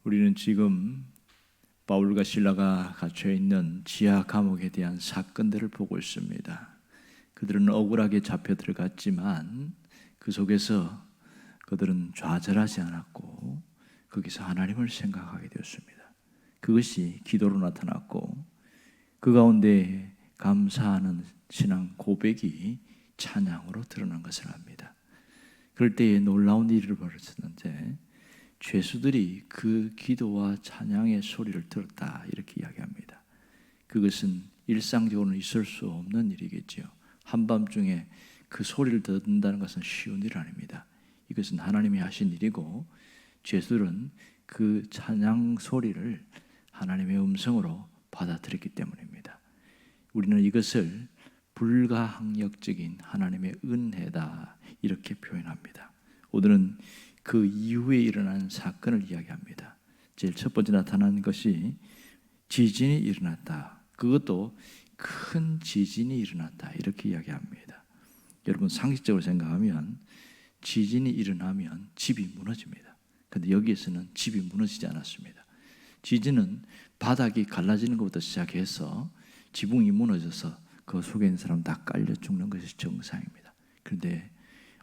우리는 지금 바울과 실라가 갇혀 있는 지하 감옥에 대한 사건들을 보고 있습니다. 그들은 억울하게 잡혀 들어갔지만 그 속에서 그들은 좌절하지 않았고 거기서 하나님을 생각하게 되었습니다. 그것이 기도로 나타났고 그 가운데 감사하는 신앙 고백이 찬양으로 드러난 것을 압니다. 그럴 때에 놀라운 일이 벌어졌는데 죄수들이 그 기도와 찬양의 소리를 들었다 이렇게 이야기합니다. 그것은 일상적으로는 있을 수 없는 일이겠죠. 한밤중에 그 소리를 듣는다는 것은 쉬운 일 아닙니다. 이것은 하나님이 하신 일이고 죄수들은 그 찬양 소리를 하나님의 음성으로 받아들였기 때문입니다. 우리는 이것을 불가항력적인 하나님의 은혜다 이렇게 표현합니다. 오늘은 그 이후에 일어난 사건을 이야기합니다. 제일 첫 번째 나타난 것이 지진이 일어났다. 그것도 큰 지진이 일어났다 이렇게 이야기합니다. 여러분 상식적으로 생각하면 지진이 일어나면 집이 무너집니다. 그런데 여기에서는 집이 무너지지 않았습니다. 지진은 바닥이 갈라지는 것부터 시작해서 지붕이 무너져서 그 속에 있는 사람 다 깔려 죽는 것이 정상입니다. 그런데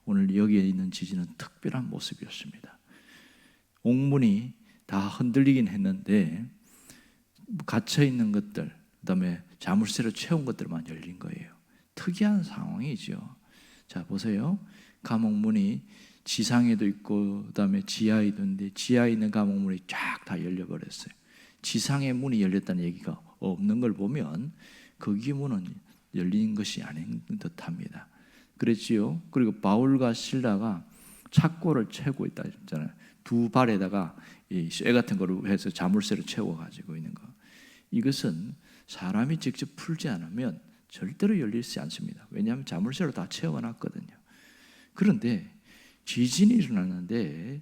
오늘 여기에 있는 지진은 특별한 모습이었습니다. 옥문이 다 흔들리긴 했는데 갇혀있는 것들, 그 다음에 자물쇠로 채운 것들만 열린 거예요. 특이한 상황이죠. 자 보세요. 감옥문이 지상에도 있고 그 다음에 지하에도 있는데 지하에 있는 감옥문이 쫙 다 열려버렸어요. 지상의 문이 열렸다는 얘기가 없는 걸 보면 거기 문은 열린 것이 아닌 듯합니다. 그랬지요. 그리고 바울과 실라가 착고를 채우고 있다 했잖아요. 두 발에다가 쇠 같은 거로 해서 자물쇠를 채워가지고 있는 거. 이것은 사람이 직접 풀지 않으면 절대로 열리지 않습니다. 왜냐하면 자물쇠로 다 채워놨거든요. 그런데 지진이 일어났는데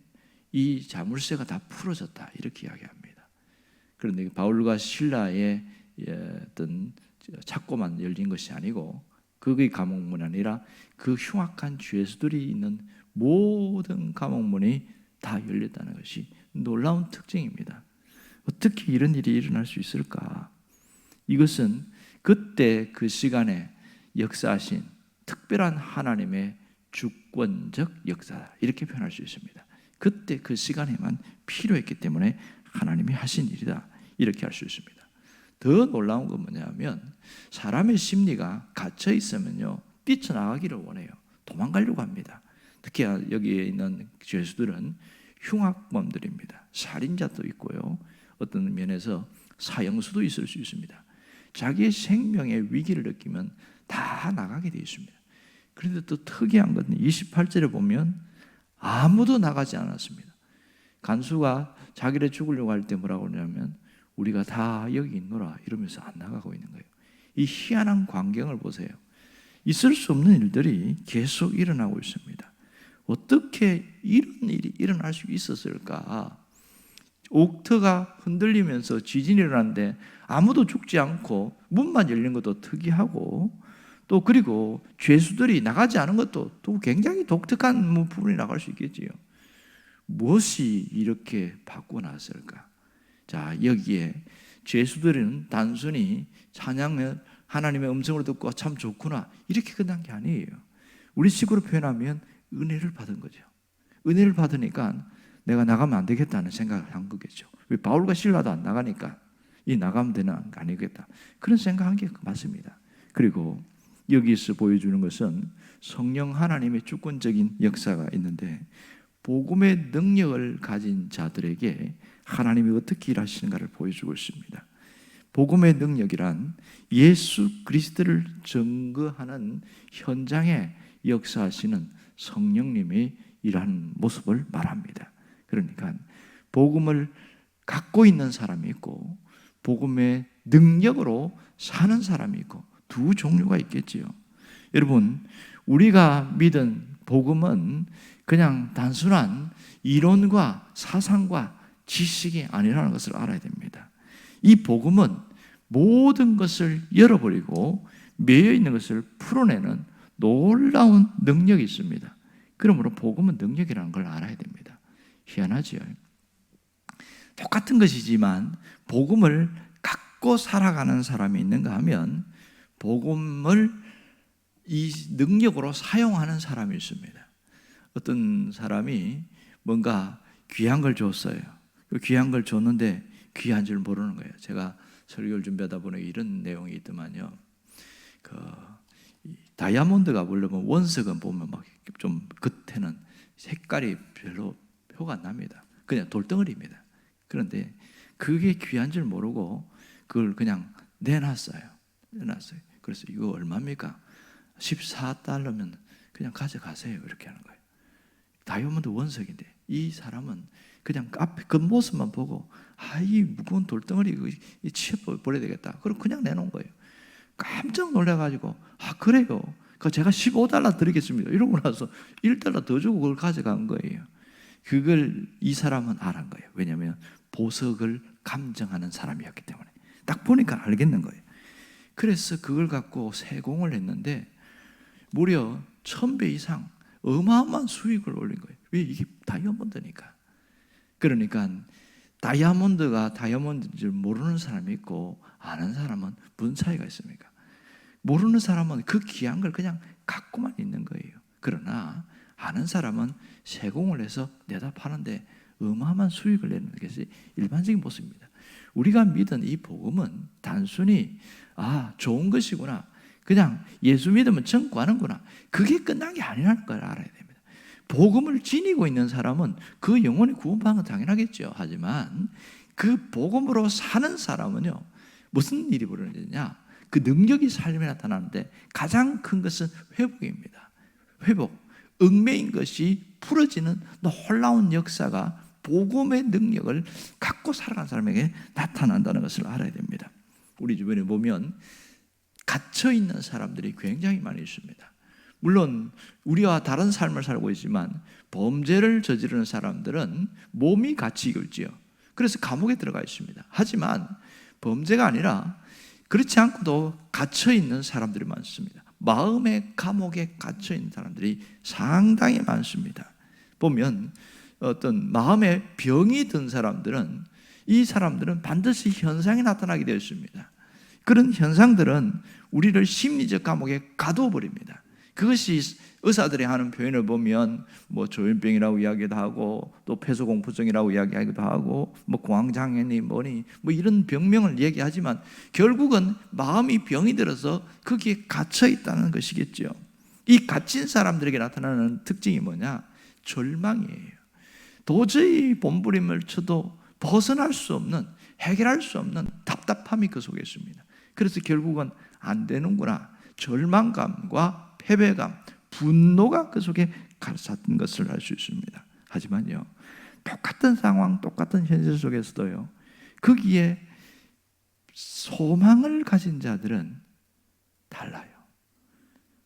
이 자물쇠가 다 풀어졌다 이렇게 이야기합니다. 그런데 바울과 실라의 어떤 착고만 열린 것이 아니고 그의 감옥문이 아니라 그 흉악한 죄수들이 있는 모든 감옥문이 다 열렸다는 것이 놀라운 특징입니다. 어떻게 이런 일이 일어날 수 있을까? 이것은 그때 그 시간에 역사하신 특별한 하나님의 주권적 역사다 이렇게 표현할 수 있습니다. 그때 그 시간에만 필요했기 때문에 하나님이 하신 일이다 이렇게 할 수 있습니다. 더 놀라운 건 뭐냐면 사람의 심리가 갇혀 있으면요 뛰쳐나가기를 원해요. 도망가려고 합니다. 특히 여기에 있는 죄수들은 흉악범들입니다. 살인자도 있고요. 어떤 면에서 사형수도 있을 수 있습니다. 자기의 생명의 위기를 느끼면 다 나가게 되어 있습니다. 그런데 또 특이한 건 28절에 보면 아무도 나가지 않았습니다. 간수가 자기를 죽으려고 할 때 뭐라고 하냐면 우리가 다 여기 있노라 이러면서 안 나가고 있는 거예요. 이 희한한 광경을 보세요. 있을 수 없는 일들이 계속 일어나고 있습니다. 어떻게 이런 일이 일어날 수 있었을까? 옥터가 흔들리면서 지진이 일어났는데 아무도 죽지 않고 문만 열린 것도 특이하고 또 그리고 죄수들이 나가지 않은 것도 또 굉장히 독특한 부분이 나갈 수 있겠지요. 무엇이 이렇게 바꿔놨을까? 자 여기에 죄수들은 단순히 찬양을 하나님의 음성으로 듣고 참 좋구나 이렇게 끝난 게 아니에요. 우리 식으로 표현하면 은혜를 받은 거죠. 은혜를 받으니까 내가 나가면 안 되겠다는 생각을 한 거겠죠. 왜 바울과 실라도 안 나가니까 이 나가면 되는 거 아니겠다 그런 생각한 게 맞습니다. 그리고 여기서 보여주는 것은 성령 하나님의 주권적인 역사가 있는데 복음의 능력을 가진 자들에게 하나님이 어떻게 일하시는가를 보여주고 있습니다. 복음의 능력이란 예수 그리스도를 증거하는 현장에 역사하시는 성령님이 일하는 모습을 말합니다. 그러니까 복음을 갖고 있는 사람이 있고 복음의 능력으로 사는 사람이 있고 두 종류가 있겠지요. 여러분 우리가 믿은 복음은 그냥 단순한 이론과 사상과 지식이 아니라는 것을 알아야 됩니다. 이 복음은 모든 것을 열어버리고 매여 있는 것을 풀어내는 놀라운 능력이 있습니다. 그러므로 복음은 능력이라는 걸 알아야 됩니다. 희한하지요. 똑같은 것이지만 복음을 갖고 살아가는 사람이 있는가 하면 복음을 이 능력으로 사용하는 사람이 있습니다. 어떤 사람이 뭔가 귀한 걸 줬어요. 그 귀한 걸 줬는데 귀한 줄 모르는 거예요. 제가 설교를 준비하다 보니 이런 내용이 있더만요. 다이아몬드가 원래 원석은 보면 막 좀 겉에는 색깔이 별로 표가 안 납니다. 그냥 돌덩어리입니다. 그런데 그게 귀한 줄 모르고 그걸 그냥 내놨어요. 그래서 이거 얼마입니까? 14달러면 그냥 가져가세요. 이렇게 하는 거예요. 다이아몬드 원석인데 이 사람은 그냥 앞에 겉모습만 보고 이 무거운 돌덩어리 치워버려야 되겠다. 그럼 그냥 내놓은 거예요. 깜짝 놀라가지고 그래요. 제가 15달러 드리겠습니다. 이러고 나서 1달러 더 주고 그걸 가져간 거예요. 그걸 이 사람은 알은 거예요. 왜냐하면 보석을 감정하는 사람이었기 때문에. 딱 보니까 알겠는 거예요. 그래서 그걸 갖고 세공을 했는데 무려 1000배 이상 어마어마한 수익을 올린 거예요. 왜? 이게 다이아몬드니까. 그러니까 다이아몬드가 다이아몬드인 줄 모르는 사람이 있고 아는 사람은 무슨 차이가 있습니까? 모르는 사람은 그 귀한 걸 그냥 갖고만 있는 거예요. 그러나 아는 사람은 세공을 해서 내다 파는데 어마어마한 수익을 내는 것이 일반적인 모습입니다. 우리가 믿은 이 복음은 단순히 좋은 것이구나, 그냥 예수 믿으면 전구하는구나, 그게 끝난 게 아니라는 걸 알아야 됩니다. 복음을 지니고 있는 사람은 그 영혼이 구원받는 건 당연하겠죠. 하지만 그 복음으로 사는 사람은요, 무슨 일이 벌어지냐, 그 능력이 삶에 나타나는데 가장 큰 것은 회복입니다. 회복, 얽매인 것이 풀어지는 놀라운 역사가 복음의 능력을 갖고 살아가는 사람에게 나타난다는 것을 알아야 됩니다. 우리 주변에 보면 갇혀있는 사람들이 굉장히 많이 있습니다. 물론 우리와 다른 삶을 살고 있지만 범죄를 저지르는 사람들은 몸이 갇히고 있지요. 그래서 감옥에 들어가 있습니다. 하지만 범죄가 아니라 그렇지 않고도 갇혀있는 사람들이 많습니다. 마음의 감옥에 갇혀있는 사람들이 상당히 많습니다. 보면 어떤 마음에 병이 든 사람들은, 이 사람들은 반드시 현상이 나타나게 되어 있습니다. 그런 현상들은 우리를 심리적 감옥에 가둬버립니다. 그것이 의사들이 하는 표현을 보면 조현병이라고 이야기도 하고, 또 폐소공포증이라고 이야기하기도 하고, 공황장애니 뭐니 이런 병명을 얘기하지만 결국은 마음이 병이 들어서 거기에 갇혀 있다는 것이겠죠. 이 갇힌 사람들에게 나타나는 특징이 뭐냐? 절망이에요. 도저히 몸부림을 쳐도 벗어날 수 없는, 해결할 수 없는 답답함이 그 속에 있습니다. 그래서 결국은 안 되는구나, 절망감과 패배감, 분노가 그 속에 가득 것을 알 수 있습니다. 하지만요, 똑같은 상황, 똑같은 현실 속에서도요, 거기에 소망을 가진 자들은 달라요.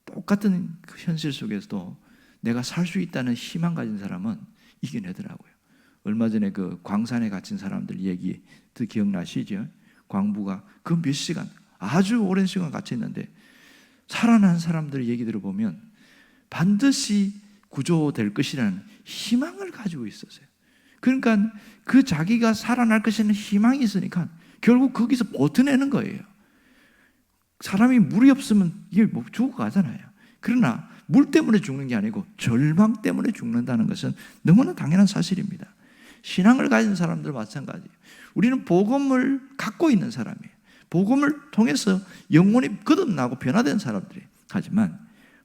똑같은 그 현실 속에서도 내가 살 수 있다는 희망 가진 사람은 이겨내더라고요. 얼마 전에 그 광산에 갇힌 사람들 얘기 기억나시죠? 광부가 그 몇 시간, 아주 오랜 시간 갇혔는데 살아난 사람들 얘기 들어보면 반드시 구조될 것이라는 희망을 가지고 있었어요. 그러니까 그 자기가 살아날 것이라는 희망이 있으니까 결국 거기서 버텨내는 거예요. 사람이 물이 없으면 이게 죽어가잖아요. 그러나 물 때문에 죽는 게 아니고 절망 때문에 죽는다는 것은 너무나 당연한 사실입니다. 신앙을 가진 사람들 마찬가지예요. 우리는 복음을 갖고 있는 사람이에요. 복음을 통해서 영혼이 거듭나고 변화된 사람들이에요. 하지만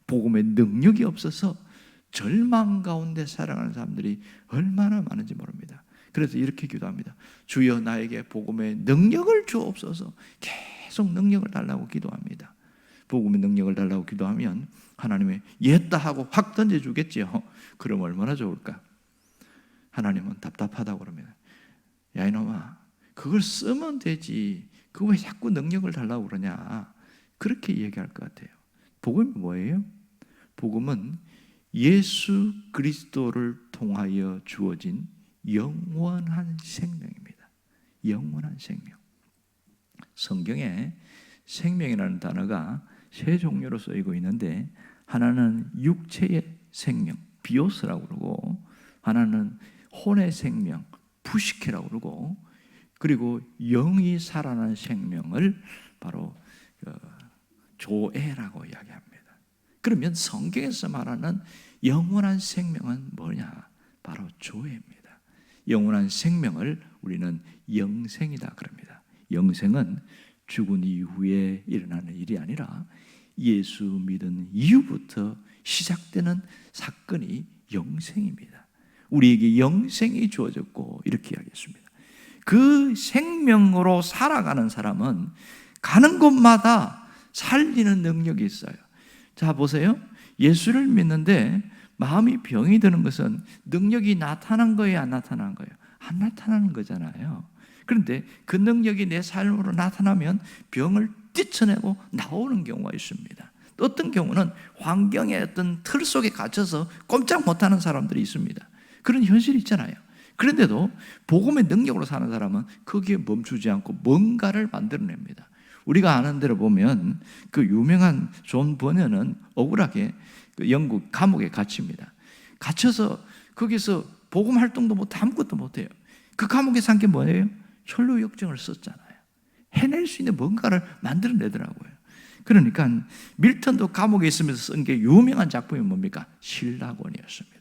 복음의 능력이 없어서 절망 가운데 살아가는 사람들이 얼마나 많은지 모릅니다. 그래서 이렇게 기도합니다. 주여 나에게 복음의 능력을 주옵소서. 계속 능력을 달라고 기도합니다. 복음의 능력을 달라고 기도하면 하나님의 옛다 하고 확 던져주겠죠. 그럼 얼마나 좋을까? 하나님은 답답하다고 그럽니다. 야 이놈아, 그걸 쓰면 되지, 그거 왜 자꾸 능력을 달라고 그러냐, 그렇게 얘기할 것 같아요. 복음이 뭐예요? 복음은 예수 그리스도를 통하여 주어진 영원한 생명입니다. 영원한 생명. 성경에 생명이라는 단어가 세 종류로 쓰이고 있는데, 하나는 육체의 생명, 비오스라고 그러고, 하나는 혼의 생명, 부식해라고 그러고, 그리고 영이 살아나는 생명을 바로 조에라고 이야기합니다. 그러면 성경에서 말하는 영원한 생명은 뭐냐? 바로 조에입니다. 영원한 생명을 우리는 영생이다 그럽니다. 영생은 죽은 이후에 일어나는 일이 아니라 예수 믿은 이후부터 시작되는 사건이 영생입니다. 우리에게 영생이 주어졌고, 이렇게 이야기했습니다. 그 생명으로 살아가는 사람은 가는 곳마다 살리는 능력이 있어요. 자, 보세요. 예수를 믿는데 마음이 병이 드는 것은 능력이 나타난 거예요, 안 나타난 거예요? 안 나타나는 거잖아요. 그런데 그 능력이 내 삶으로 나타나면 병을 뛰쳐내고 나오는 경우가 있습니다. 또 어떤 경우는 환경의 어떤 틀 속에 갇혀서 꼼짝 못하는 사람들이 있습니다. 그런 현실이 있잖아요. 그런데도 복음의 능력으로 사는 사람은 거기에 멈추지 않고 뭔가를 만들어냅니다. 우리가 아는 대로 보면 그 유명한 존 버녀는 억울하게 그 영국 감옥에 갇힙니다. 갇혀서 거기서 복음 활동도 못, 아무것도 못해요. 그 감옥에 산 게 뭐예요? 철로 역정을 썼잖아요. 해낼 수 있는 뭔가를 만들어내더라고요. 그러니까 밀턴도 감옥에 있으면서 쓴 게 유명한 작품이 뭡니까? 신라권이었습니다.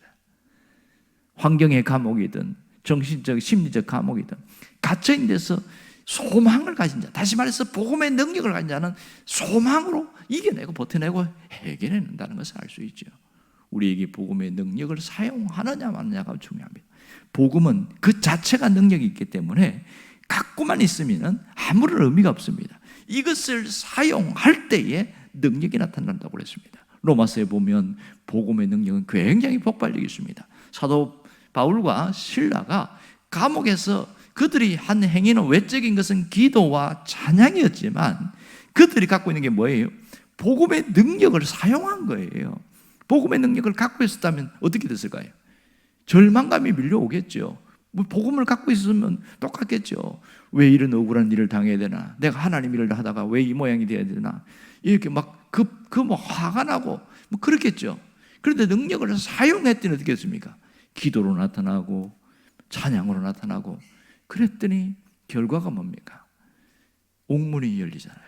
환경의 감옥이든 정신적, 심리적 감옥이든 갇혀있는 데서 소망을 가진 자, 다시 말해서 복음의 능력을 가진 자는 소망으로 이겨내고 버텨내고 해결해낸다는 것을 알 수 있죠. 우리에게 복음의 능력을 사용하느냐 마느냐가 중요합니다. 복음은 그 자체가 능력이 있기 때문에 갖고만 있으면 아무런 의미가 없습니다. 이것을 사용할 때에 능력이 나타난다고 그랬습니다. 로마서에 보면 복음의 능력은 굉장히 폭발력이 있습니다. 사도 바울과 실라가 감옥에서 그들이 한 행위는 외적인 것은 기도와 찬양이었지만 그들이 갖고 있는 게 뭐예요? 복음의 능력을 사용한 거예요. 복음의 능력을 갖고 있었다면 어떻게 됐을까요? 절망감이 밀려오겠죠. 뭐 복음을 갖고 있으면 똑같겠죠. 왜 이런 억울한 일을 당해야 되나? 내가 하나님 일을 하다가 왜 이 모양이 돼야 되나? 이렇게 막 뭐 화가 나고 뭐 그렇겠죠. 그런데 능력을 사용했더니 어떻게 했습니까? 기도로 나타나고 찬양으로 나타나고 그랬더니 결과가 뭡니까? 옥문이 열리잖아요.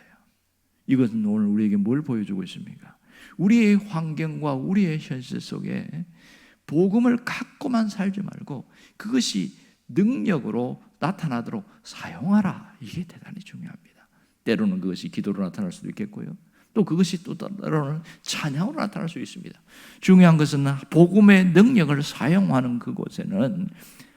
이것은 오늘 우리에게 뭘 보여주고 있습니까? 우리의 환경과 우리의 현실 속에 복음을 갖고만 살지 말고 그것이 능력으로 나타나도록 사용하라. 이게 대단히 중요합니다. 때로는 그것이 기도로 나타날 수도 있겠고요. 또 그것이 또 때로는 찬양으로 나타날 수 있습니다. 중요한 것은 복음의 능력을 사용하는 그곳에는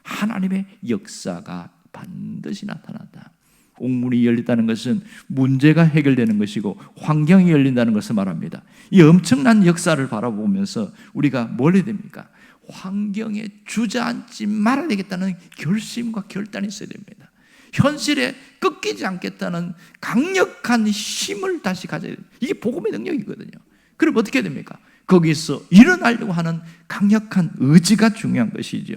하나님의 역사가 반드시 나타난다. 옥문이 열린다는 것은 문제가 해결되는 것이고 환경이 열린다는 것을 말합니다. 이 엄청난 역사를 바라보면서 우리가 뭘 해야 됩니까? 환경에 주저앉지 말아야 되겠다는 결심과 결단이 있어야 됩니다. 현실에 꺾이지 않겠다는 강력한 힘을 다시 가져야 됩니다. 이게 복음의 능력이거든요. 그럼 어떻게 됩니까? 거기서 일어나려고 하는 강력한 의지가 중요한 것이죠.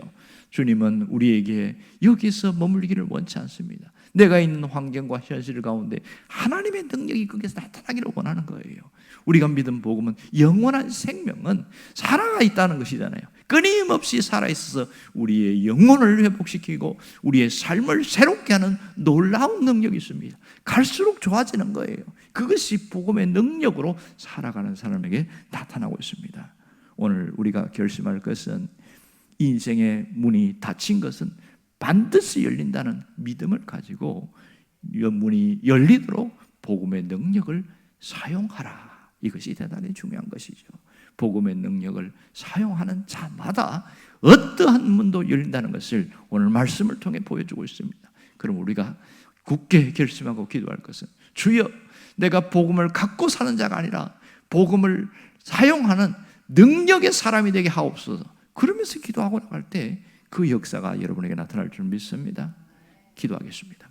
주님은 우리에게 여기서 머물기를 원치 않습니다. 내가 있는 환경과 현실 가운데 하나님의 능력이 거기서 나타나기를 원하는 거예요. 우리가 믿은 복음은 영원한 생명은 살아가 있다는 것이잖아요. 끊임없이 살아있어서 우리의 영혼을 회복시키고 우리의 삶을 새롭게 하는 놀라운 능력이 있습니다. 갈수록 좋아지는 거예요. 그것이 복음의 능력으로 살아가는 사람에게 나타나고 있습니다. 오늘 우리가 결심할 것은 인생의 문이 닫힌 것은 반드시 열린다는 믿음을 가지고 문이 열리도록 복음의 능력을 사용하라. 이것이 대단히 중요한 것이죠. 복음의 능력을 사용하는 자마다 어떠한 문도 열린다는 것을 오늘 말씀을 통해 보여주고 있습니다. 그럼 우리가 굳게 결심하고 기도할 것은 주여, 내가 복음을 갖고 사는 자가 아니라 복음을 사용하는 능력의 사람이 되게 하옵소서. 그러면서 기도하고 나갈 때 그 역사가 여러분에게 나타날 줄 믿습니다. 기도하겠습니다.